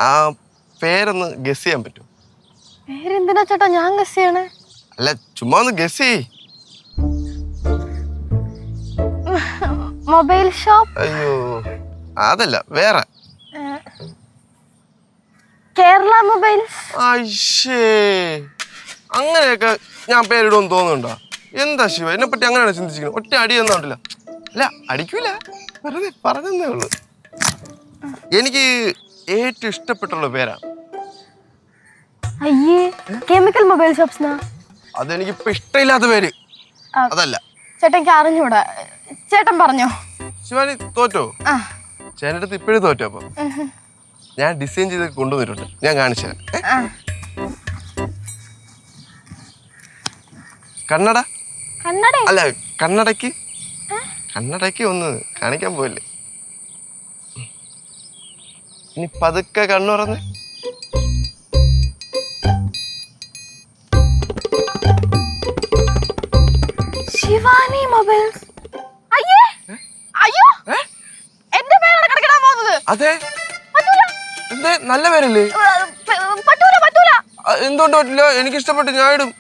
ആ പേരൊന്ന് ഗസ് ചെയ്യാൻ പറ്റുമോ? പേരെന്തിനാ ചേട്ടാ ഞാൻ ഗസ് ചെയ്യണേ? അല്ല ചുമ്മാ ഒന്ന് ഗസ് ചെയ്. Mobile shop. അയ്യോ അതല്ല, വേറെ. കേരള മൊബൈൽസ്. അയ്യേ, അങ്ങനെയൊക്കെ ഞാൻ പേരിടുമെന്ന് തോന്നുന്നുണ്ടോ? എന്താ ശിവ, എന്നെ പറ്റി അങ്ങനെയാണ് ചിന്തിച്ചിരിക്കുന്നത്? ഒറ്റ അടിയൊന്നും ഉണ്ടല്ലോ. അല്ല അടിക്കൂല, വെറുതെ പറഞ്ഞതേ ഉള്ളു. എനിക്ക് ഏറ്റവും ഇഷ്ടപ്പെട്ടുള്ള പേരാണ്. അയ്യേ, കെമിക്കൽ മൊബൈൽ ഷോപ്സ്. അതെനിക്കിപ്പോ ഇഷ്ടമില്ലാത്ത പേര്. അതല്ല ചേട്ടൻ എനിക്ക് അറിഞ്ഞൂടാ, ചേട്ടൻ പറഞ്ഞോ. ശിവാനി തോറ്റോ? ചേട്ടൻ്റെ അടുത്ത് ഇപ്പോഴും തോറ്റോ? അപ്പൊ ഞാൻ ഡിസൈൻ ചെയ്ത് കൊണ്ടുവന്നിട്ടുണ്ട്, ഞാൻ കാണിച്ചു തരാം. കണ്ണട. കണ്ണട അല്ല കണ്ണടയ്ക്ക്, കണ്ണടയ്ക്ക് ഒന്ന് കാണിക്കാൻ പോയില്ലേ. ഇനി പതുക്കെ കണ്ണു തുറന്ന്. ശിവാനി മൊബൈൽസ്. അയ്യേ, അയ്യോ, എന്റെ പേരാണ് കിടക്കാൻ പോകുന്നത്. അതെ, പറ്റൂല. എന്തേ, നല്ല പേരല്ലേ? പറ്റൂല പറ്റൂല. എന്തുകൊണ്ട് പറ്റില്ല? എനിക്ക് ഇഷ്ടപ്പെട്ടു, ഞാൻ ഇടും.